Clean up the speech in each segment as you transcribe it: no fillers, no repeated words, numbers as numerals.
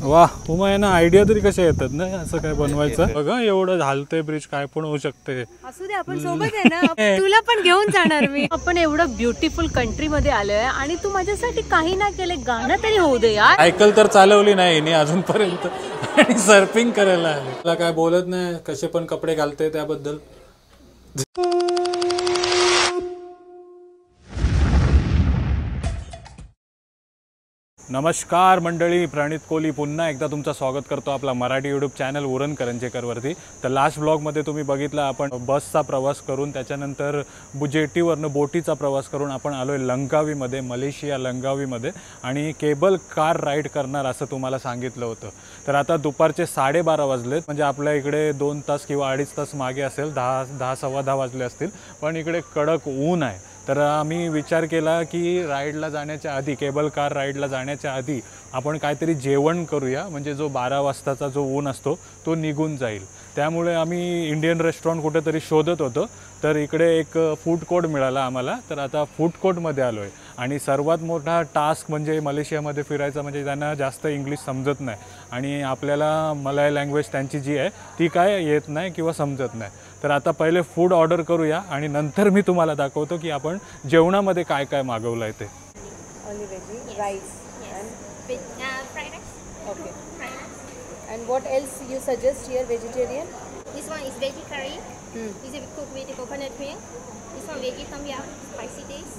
वा उमा ना आयडिया तरी कशा येतात ना असं काय बनवायचं बघा एवढं झालतंय ब्रिज काय पण होऊ शकते असू दे आपण सोबत आहे ना तुला पण घेऊन जाणार मी आपण एवढं ब्युटिफुल कंट्री मध्ये आलोय आणि तू माझ्यासाठी काही ना केले गाणं तरी होऊ दे यार सायकल तर चालवली नाही अजूनपर्यंत आणि सर्फिंग करायला आले मला काय बोलत नाही कसे पण कपडे घालते त्याबद्दल नमस्कार मंडळी प्रणित कोहली पुन्हा एकदा तुमचं स्वागत करतो आपला मराठी यूट्यूब चॅनल उरण करंजेकरवरती तर लास्ट ब्लॉगमध्ये तुम्ही बघितलं आपण बसचा प्रवास करून त्याच्यानंतर जेटीवरनं बोटीचा प्रवास करून आपण आलो आहे लंकावीमध्ये मलेशिया लंकावीमध्ये आणि केबल कार राईड करणार असं तुम्हाला सांगितलं होतं तर आता दुपारचे 12:30 वाजलेत म्हणजे आपल्या इकडे 2 तास किंवा 2.5 तास मागे असेल 10 सव्वा 10 वाजले असतील पण इकडे कडक ऊन आहे तर आम्ही विचार केला की राईडला जाण्याच्या आधी केबल कार राईडला जाण्याच्या आधी आपण काहीतरी जेवण करूया म्हणजे जो 12 वाजताचा जो ऊन असतो तो निघून जाईल त्यामुळे आम्ही इंडियन रेस्टॉरंट कुठेतरी शोधत होतो तर इकडे एक फूड कोर्ट मिळाला आम्हाला तर आता फूड कोर्टमध्ये आलो आहे आणि सर्वात मोठा टास्क म्हणजे मलेशियामध्ये फिरायचा म्हणजे त्यांना जास्त इंग्लिश समजत नाही आणि आपल्याला मलाय लँग्वेज त्यांची जी आहे ती काय येत नाही किंवा समजत नाही तर आता पहिले फूड ऑर्डर करूया आणि नंतर मी तुम्हाला दाखवतो की आपण जेवणामध्ये काय काय मागवलं आहे ते only veggie rice fried rice. Okay Fried rice. and what else you suggest here vegetarian This one is veggie curry. This is cooked with the coconut milk. This one veggie tom yum, spicy taste.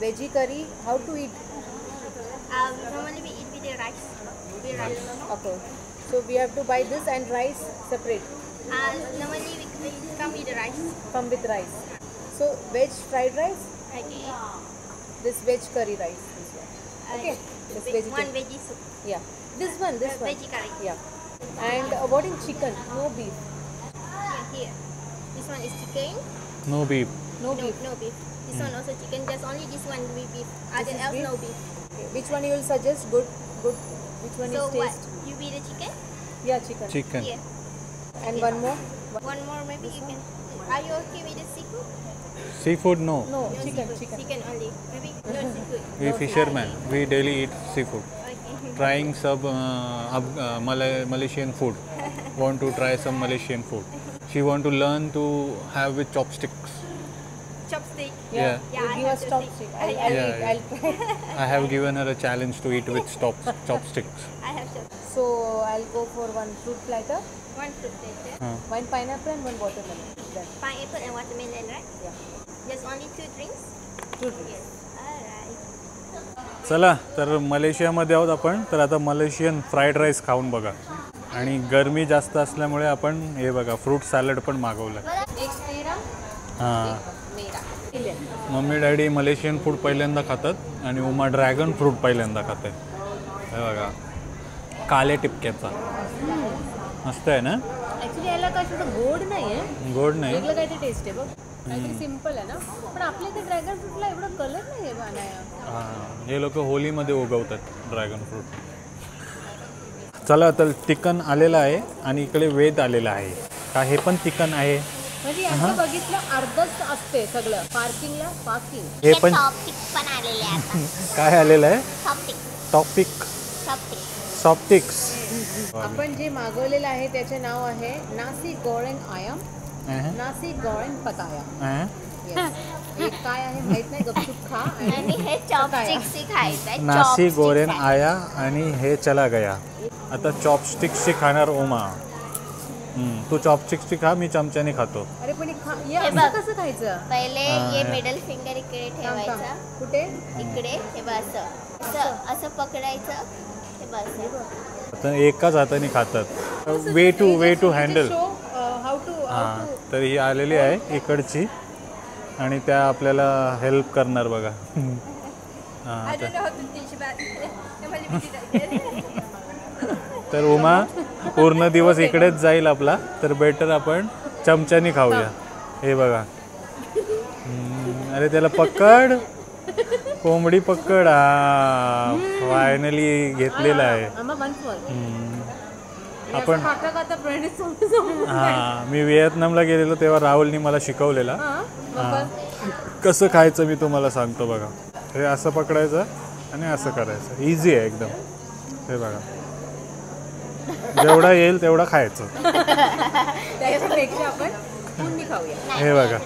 veggie curry how to eat Normally we eat with the rice. With rice. okay so we have to buy this and rice separate Normally we come with the rice. come with rice so veg fried rice Okay. this veg curry rice this one okay this One vegetarian veggie soup. yeah this one Veggie curry. yeah and what in chicken no beef Here. This one is chicken. No beef no beef No beef. This one also chicken. Just only this one with beef. Other is else beef? no beef. okay. which one you will suggest good which one So is what? taste You be the chicken? yeah chicken chicken Here. and one more One more maybe you can. Are you okay with the seafood? Seafood no no No chicken seafood. chicken Chicken only. Maybe no seafood. We fisherman we daily eat seafood Okay. trying some Malaysian food. Want to try some Malaysian food. She want to learn to have with chopsticks. Chopstick. Yeah. Yeah, you I give have us to chopstick I'll Yeah, eat yeah. I'll try I have given her a challenge to eat with chopsticks. I have chopstick. so I'll go for one fruit platter One fruit platter. one pineapple and one watermelon then Pineapple and watermelon, right? yeah Just only 2 drinks? two drinks Yes. Alright. चला तर मलेशियामध्ये आहोत आपण तर आता Malaysian fried rice खाऊन बघा आणि गरमी जास्त असल्यामुळे आपण हे बघा फ्रूट सॅलड पण मागवलं हां मम्मी डॅडी मलेशियन फूड पहिल्यांदा खातात आणि उमा ड्रॅगन फ्रूट पहिल्यांदा खाते हे बघा काले टिपक्याचा मस्त आहे ना ऍक्च्युली याला काय थोडं गोड नाही आहे गोड नाही वेगळं काहीतरी टेस्ट आहे बघ काहीतरी सिम्पल आहे ना पण आपल्या इथे ड्रॅगन फ्रूटला एवढं कलर नाही आहे बनाया हां हे लोक होलीमध्ये उगवतात ड्रॅगन फ्रूट चला तर चिकन आलेलं आहे आणि इकडे वेद आलेला आहे का हे पण चिकन आहे म्हणजे यांचं बघितलं अर्धच असते सगळं पार्किंगला पार्किंग हे पण Chopstick पण आलेले आता. काय आलेलं आहे Chopstick. Topic Chopstick. सॉफ्टिक्स आपण जे मागवलेलं आहे त्याचे नाव आहे नासी गोरेंग आयम नासी गोरेंग पताया हे काय आहे माहित नाही गपचूप खा आणि हे चॉपस्टिक्स खायचंय. नासी Chopsticks गोरेन खायचं. आया आणि हे चला गया आता चॉपस्टिक्सची खाणार ओमा तू चॉपस्टिक्सची खा मी चमच्याने खातो अरे पण हे हे असं कसं खायचं पहिले हे मिडल फिंगर इकडे ठेवायचा. कुठे इकडे हे बस असं असं पकडायचं हे बस. आता एकाच हाताने खातात way to handle how to हां तर ही आलेली आहे इकडची आणि त्या आपल्याला हेल्प करणार बघा हां तर उमा पूर्ण दिवस इकडेच जाईल आपला तर बेटर आपण चमच्याने खाऊया हे बघा अरे त्याला पकड कोंबडी पकड हा फायनली घेतलेला आहे आपण हां मी व्हिएतनामला गेलेलो तेव्हा राहुलनी मला शिकवलेला हां कसं खायचं मी तुम्हाला सांगतो बघा हे असं पकडायचं आणि असं करायचं इझी आहे एकदम हे बघा जेवढा येईल तेवढा खायचं. त्याच्यापेक्षा आपण पुन्नी खाऊया. हे बघा,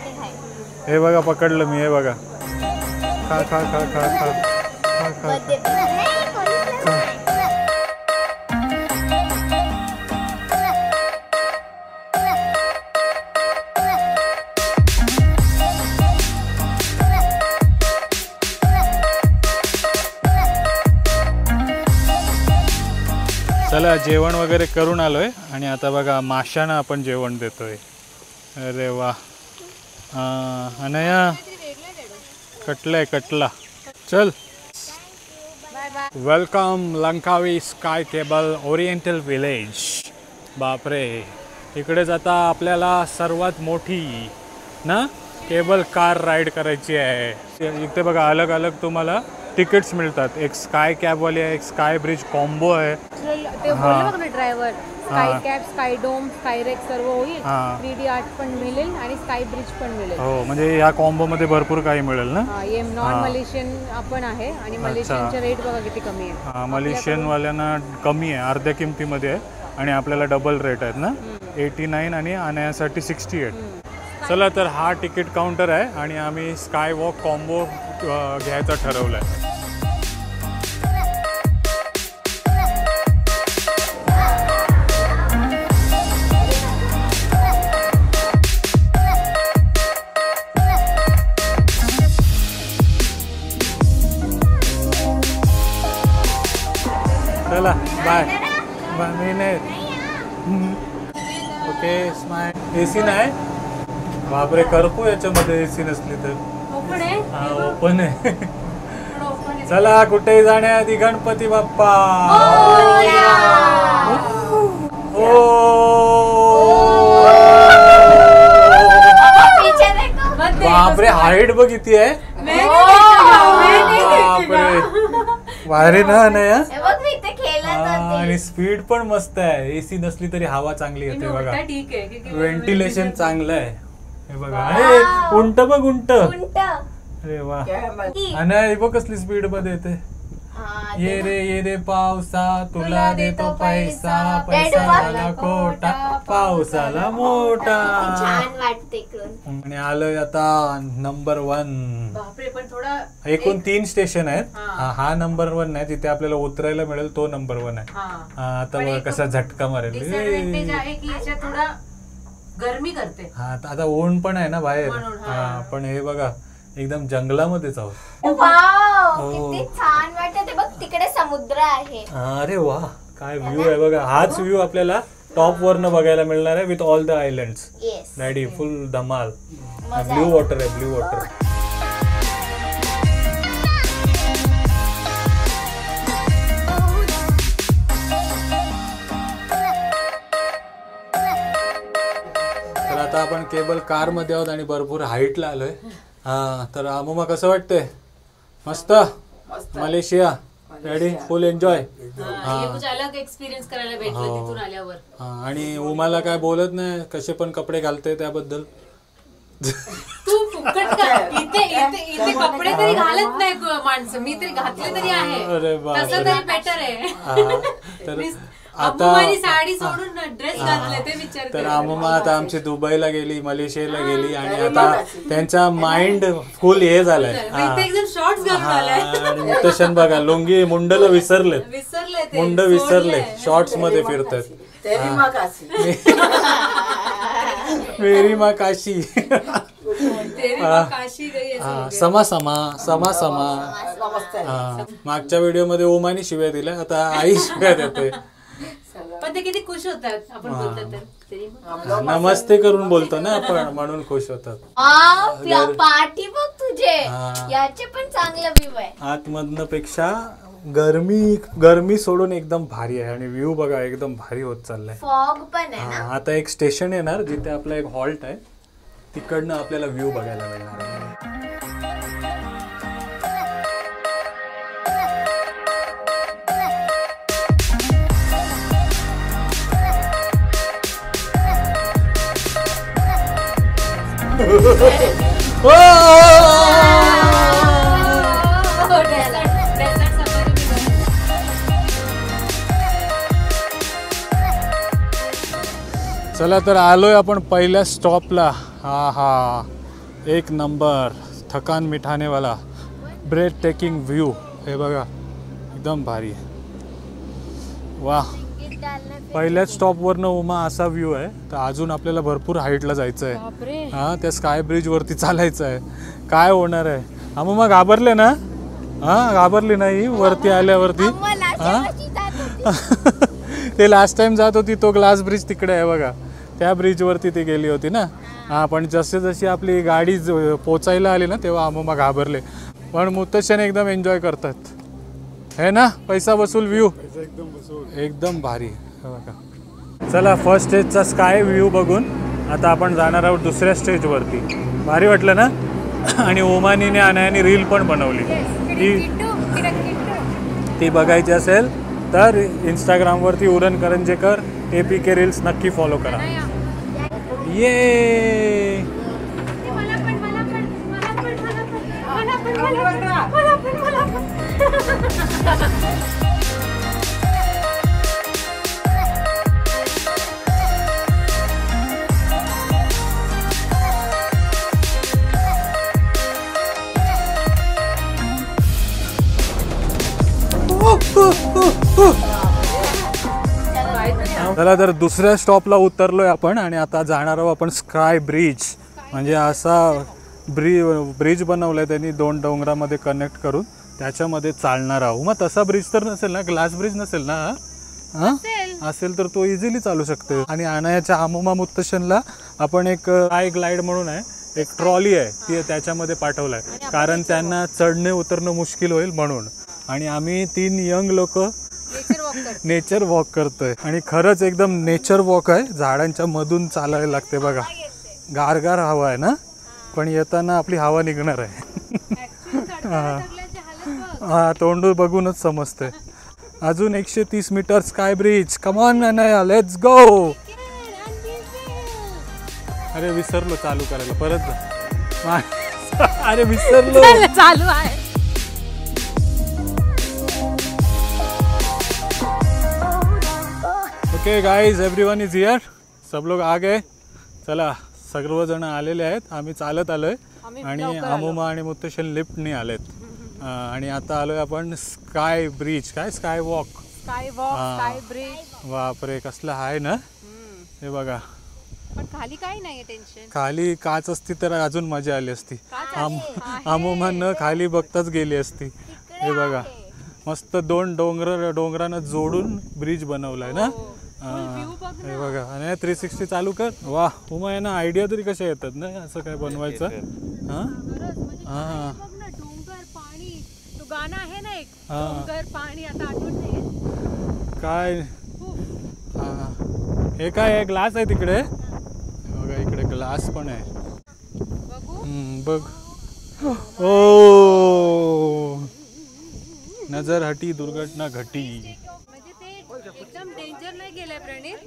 हे बघा, पकडलं मी. हे बघा, खा खा खा खा खा खा खा. चला, जेवण वगैरे करून आलोय आणि आता बघा माशांना आपण जेवण देतोय. अरे वा. अनया, कटलाय कटला. चल. Welcome Langkawi sky cable oriental village. बापरे, इकडेच आता आपल्याला सर्वात मोठी ना केबल कार राईड करायची आहे. इथे बघा अलग अलग तुम्हाला तिकीट्स मिळतात. एक स्काय कॅबवाली आहे, एक स्काय ब्रिज कॉम्बो आहे. ते बोलले बघ ना driver, sky cab, sky dome, sky रेक सर्व होईल. 3D आर्ट पण मिळेल आणि स्काय ब्रिज पण मिळेल. हो, म्हणजे या कॉम्बो मध्ये भरपूर काही मिळेल ना. हे नॉन मलेशियन आपण आहे आणि मलेशियनचे रेट बघा किती कमी आहे. मलेशियन वाल्यांना कमी आहे, अर्ध्या किमतीमध्ये आहे आणि आपल्याला डबल रेट आहेत ना. 89 आणि आणण्यासाठी 68. चला, तर हा तिकीट काउंटर आहे आणि आम्ही स्काय वॉक कॉम्बो घ्यायचं ठरवलं आहे. चला, बाय बाय. मी नाही. Okay, smile. एसी नाही. बापरे, करपू याच्यामध्ये एसी नसली तर. हा, ओपन आहे. चला, कुठेही जाण्याआधी गणपती बाप्पा. बापरे, हाईट बघ किती आहे. भारी ना अनया. आणि स्पीड पण मस्त आहे. एसी नसली तरी हवा चांगली येते बघा. व्हेंटिलेशन चांगलं आहे. हे बघा, अरे उंट बघ, उंट. अरे वा. आणि बघ कसली स्पीड मध्ये येते. ये रे पावसा तुला देतो पैसा, पैसा झाला खोटा, पावसाला मोठा. छान वाटते. आणि आलोय आता नंबर 1. बापरे, पण थोडा एकूण 3 स्टेशन आहेत. हा नंबर 1 नाही, जिथे आपल्याला उतरायला मिळेल तो नंबर 1 आहे. आता बघा कसा झटका मारेल. थोडा गरमी करते. हा, आता ऊन पण आहे ना बाहेर. हा, पण हे बघा एकदम जंगलामध्येच आहोत. किती छान वाटते बघ, तिकडे समुद्र आहे. अरे वा, काय व्ह्यू आहे बघा. हाच व्ह्यू आपल्याला टॉप वरनं बघायला मिळणार आहे with all the island's. Daddy फुल धमाल. ब्ल्यू वॉटर आहे, ब्ल्यू वॉटर. तर आता आपण केबल कार मध्ये आहोत आणि भरपूर हाईटला आलोय. हा, तर अमुमा कसं वाटतंय? मस्त. मलेशिया डॅडी फुल एन्जॉय. अलग एक्सपिरियन्स करायला भेटलं तिथून आल्यावर. आणि उमाला काय बोलत नाही, कसे पण कपडे घालते त्याबद्दल. तू फुकट का इथे इथे कपडे तरी घालत नाही माणसं, मी तरी घातले तरी आहे. अरे बाप, तसं तरी बेटर आहे. तर आता साडी सोडून ड्रेस घातले ते विचार. तर अमुमा आता आमची दुबईला गेली, मलेशियाला गेली आणि आता त्यांचा माइंड फुल हे झालाय. एकदम शॉर्ट्स घालून आलाय. आणि मुतशन बघा, लुंगी मुंडला विसरले, मुंड विसरले, शॉर्ट्स मध्ये फिरतात. मेरी माँ काशी. समा समा समा समा. मागच्या व्हिडिओ मध्ये ओमानी शिव्या दिल्या, आता आई शिव्या देते. पण ते किती खुश होतात आपण बोलतात. नमस्ते करून बोलतो ना आपण, म्हणून खुश होतात. पाठी बघ तुझे, याचे पण चांगला व्ह्यू आहे. आतमधनं पेक्षा गरमी सोडून एकदम भारी आहे. आणि व्ह्यू बघा एकदम भारी होत चाललाय. फॉग पण आहे ना. आता एक स्टेशन येणार जिथे आपला एक हॉल्ट आहे, तिकडनं आपल्याला व्ह्यू बघायला मिळणार आहे. चला तर आलोय आपण पहिल्या स्टॉपला. हा हा, एक नंबर थकान मिठानेवाला ब्रेड टेकिंग व्ह्यू. हे बघा एकदम भारी आहे. वा, पहिल्याच स्टॉपवरनं उमा असा व्ह्यू आहे. तर अजून आपल्याला भरपूर हाईटला जायचं आहे. हां, त्या स्काय ब्रिजवरती चालायचं आहे. काय होणार आहे? मग घाबरले ना? हां, घाबरली नाही वरती आल्यावरती? हां ते लास्ट टाइम जात होती तो ग्लास ब्रिज तिकडे आहे बघा, त्या ब्रिजवरती ती गेली होती ना. हां, पण जशी जशी आपली गाडी पोचायला आली ना तेव्हा आम्हाला घाबरले. पण मुत्तशन एकदम एन्जॉय करतात है ना. पैसा वसूल व्ह्यू एकदम भारी बघा. चला, फर्स्ट स्टेजचा स्काय व्ह्यू बघून आता आपण जाणार आहोत दुसऱ्या स्टेजवरती. भारी वाटलं ना. आणि ओमानीने अनायाने रील पण बनवली. ती बघायची असेल तर इंस्टाग्रामवरती उरण करंजेकर APK रील्स नक्की फॉलो करा. ये चला तर दुसऱ्या स्टॉपला उतरलोय आपण आणि आता जाणार आहोत आपण स्काय ब्रिज. म्हणजे असा ब्रिज बनवलाय त्यांनी 2 डोंगरामध्ये कनेक्ट करून, त्याच्यामध्ये चालणार आहोत. मग तसा ब्रिज तर नसेल ना, ग्लास ब्रिज नसेल ना? हां, असेल तर तो इझिली चालू शकते. आणि अनायाच्या आमोमा मुत्तशनला आपण एक आय ग्लाइड म्हणून आहे, एक ट्रॉली आहे, ती त्याच्यामध्ये पाठवलाय. कारण त्यांना चढणे उतरणं मुश्किल होईल म्हणून. आणि आम्ही 3 यंग लोक नेचर वॉक करतोय. आणि खरंच एकदम नेचर वॉक आहे. झाडांच्या मधून चालायला लागते बघा. गारगार हवा आहे ना, पण येताना आपली हवा निघणार आहे. हा, तोंड बघूनच समजते. अजून 130 metre sky bridge. Come on Anaya, let's go. अरे विसरलो चालू करायला, परत जा. अरे विसरलो, चालू आहे. Okay guys, everyone is here. सब लोग आ गए. चला, सर्वजण आलेले आहेत. आम्ही चालत आलोय आणि आमोमा आणि मुत्तशन लिफ्टने आलेत. आणि आता आलोय आपण स्काय ब्रिज. काय स्काय वॉक, स्काय ब्रिज. बापरे, कसला आहे ना. हे बघा, पण खाली काही नाही टेन्शन. खाली काच असती तर अजून मजा आली असती. आमोमा न खाली बघताच गेली असती. हे बघा, मस्त 2 डोंगरानं जोडून ब्रिज बनवलाय ना. हे बघा, आणि 360 चालू कर. वा, उमा आहे ना, आयडिया तरी कशा येतात ना असं काय बनवायचं. हां हां, डोंगर पाणी, तो गाणं आहे ना एक, डोंगर पाणी, आता आठवत नाही काय. हां, हे काय आहे, ग्लास आहे तिकडे बघा. इकडे ग्लास पण आहे. बघ. ओ, नजर हटी दुर्घटना घटी. म्हणजे ते एकदम डेंजर नाही गेलंय प्रणित,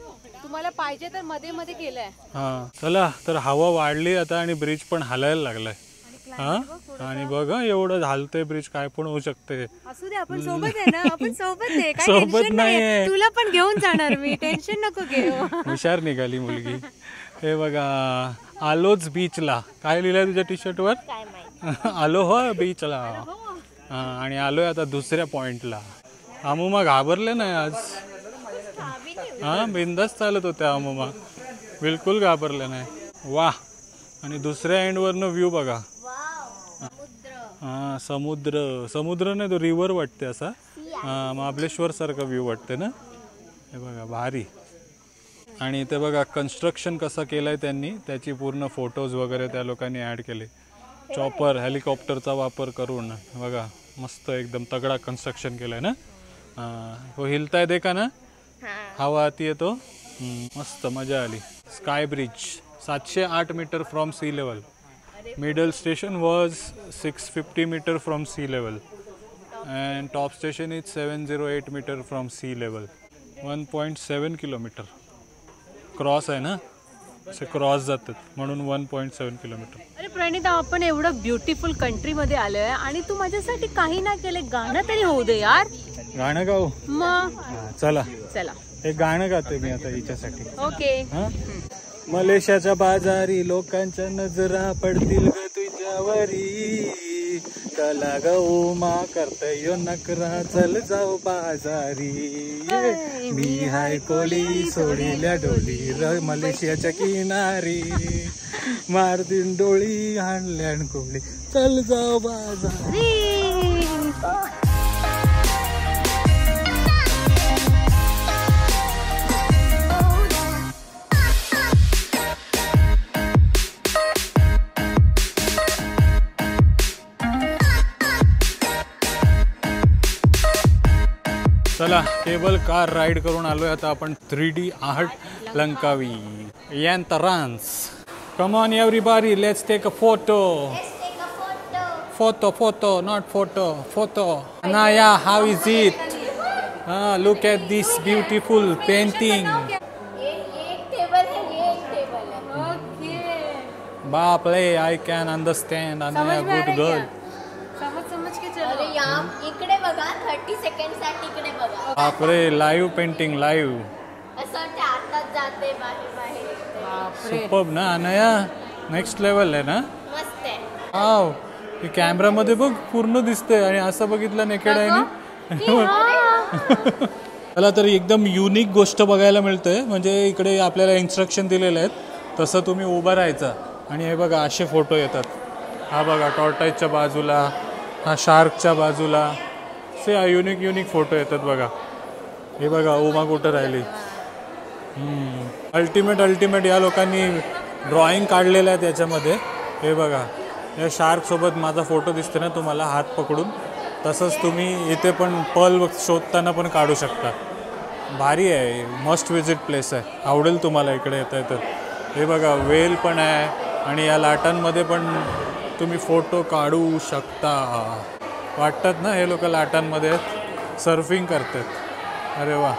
तुम्हाला पाहिजे तर मध्ये मध्ये केलंय. हां, चला तर हवा वाढली आता आणि ब्रिज पण हलायला लागलाय. हां, आणि बघा एवढं हालतंय ब्रिज, काय पण होऊ शकते. असू दे, आपण सोबत आहे ना, आपण सोबत आहे. काय सोबत टेन्शन नाहीये. तुला पण घेऊन जाणार मी, टेन्शन नको घेऊ. हुशार निघाली मुलगी. हे बघा, आलोच बीचला. काय लिहिलंय तुझ्या टी-शर्टवर? आलो हो बीचला. आणि आलोय आता दुसऱ्या पॉइंटला. आमोमा घाबरले नाही आज. हां, बिंदास चालत होत्या आमोमा, बिलकुल घाबरले नाही. वा, आणि दुसऱ्या एंडवरनं व्ह्यू बघा. हां, समुद्र नाही, तो रिव्हर वाटते असा. हां, महाबळेश्वर सारखा व्ह्यू वाटते ना. हे बघा, भारी. आणि ते बघा कन्स्ट्रक्शन कसं केलंय त्यांनी, त्याची पूर्ण फोटोज वगैरे त्या लोकांनी ॲड केले. चॉपर, हेलिकॉप्टरचा वापर करून बघा, मस्त एकदम तगडा कन्स्ट्रक्शन केलंय ना. हो, हिलताय देखा ना, हवा आती येतो. मस्त मजा आली. Sky bridge 708 metre from sea level. Middle station was 650 metre from sea level and top station is 708 metre from sea level. 1.7 kilometre cross आहे ना, असे क्रॉस जातात म्हणून 1.7 किलोमीटर. अरे प्रणिता, आपण एवढं ब्युटिफुल कंट्री मध्ये आलोय आणि तू माझ्यासाठी काही ना केलं, गाणं तरी होऊ दे यार. गाणं गाऊ मग. चला चला. एक गाणं गाते मी आता हिच्यासाठी. ओके. हा? मलेशियाच्या बाजारी लोकांच्या नजरा पडतील ग तुझ्यावरी, कला ग उमा करतय नकरा, चल जाऊ बाजारी. मी हाय कोली सोडील्या डोली मलेशियाच्या किनारी, मारतीन डोळी हाणल्या कोली, चल जाऊ बाजारी. चला केबल कार राईड करून आलोय आता आपण 3D आर्ट लंकावी यांतरांस. Come on everybody, let's take a photo. Photo not photo. Anaya, how is it? Look at this beautiful painting. बाप रे, I can understand. Anaya good girl. अरे इकडे बघा, 30 सेकंडसाठी इकडे बघा. बापरे, लाईव्ह पेंटिंग लाईव्ह. असं वाटतं आताच जाते बाहेर. सुपर्ब ना अनया, नेक्स्ट लेवल आहे ना. मस्त आहे. वाव, हे कॅमेरामध्ये बघ पूर्ण दिसतंय आणि असं बघितलं नेकेड आहे. मला तर एकदम युनिक गोष्ट बघायला मिळतंय. म्हणजे इकडे आपल्याला इन्स्ट्रक्शन दिलेले आहेत तसं तुम्ही उभं राहायचं आणि हे बघा असे फोटो येतात. हा बघा टॉर्टाईजच्या बाजूला, हा शार्कच्या बाजूला, से युनिक फोटो येतात बघा. हे बघा उमा कुठं राहिली. अल्टिमेट या लोकांनी ड्रॉइंग काढलेलं आहे त्याच्यामध्ये. हे बघा या शार्कसोबत माझा फोटो दिसते ना तुम्हाला हात पकडून, तसंच तुम्ही इथे पण पर्ल शोधताना पण काढू शकता. भारी आहे, मस्ट विजिट प्लेस आहे, आवडेल तुम्हाला इकडे येता येतं. हे बघा वेल पण आहे आणि या लाटांमध्ये पण तुम्ही फोटो काढू शकता. वाटतात ना हे लोक लाटांमध्ये सर्फिंग करतात. अरे वा,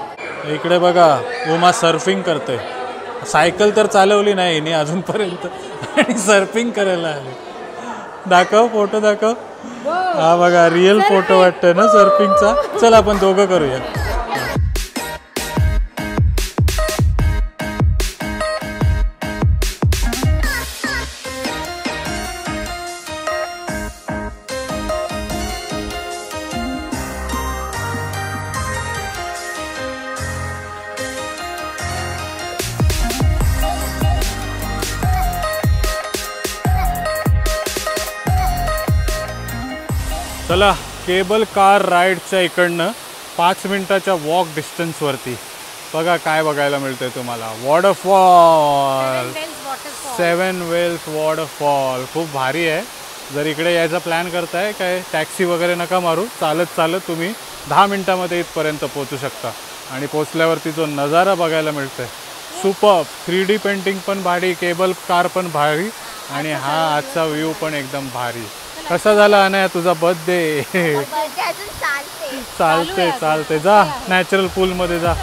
इकडे बघा उमा सर्फिंग करते. सायकल तर चालवली नाही हिने अजूनपर्यंत आणि सर्फिंग करायला आली. दाखव फोटो दाखव. हा बघा रिअल फोटो वाटतोय ना सर्फिंगचा. चल आपण दोघं करूया. चला केबल कार राईडच्या इकडनं 5 मिनिटाच्या वॉक डिस्टन्सवरती बघा काय बघायला मिळतंय तुम्हाला. Waterfall, 7 wells waterfall. खूप भारी आहे. जर इकडे यायचा प्लॅन करताय काय टॅक्सी वगैरे नका मारू, चालत तुम्ही 10 मिनिटामध्ये इथपर्यंत पोहोचू शकता. आणि पोचल्यावरती जो नजारा बघायला मिळतोय सुपर्ब. 3D पेंटिंग पण भारी, केबल कार पण भारी आणि हा आजचा व्ह्यू पण एकदम भारी. कसा झाला अनया तुझा बर्थडे? चालते जा नॅचरल पूलमध्ये जा.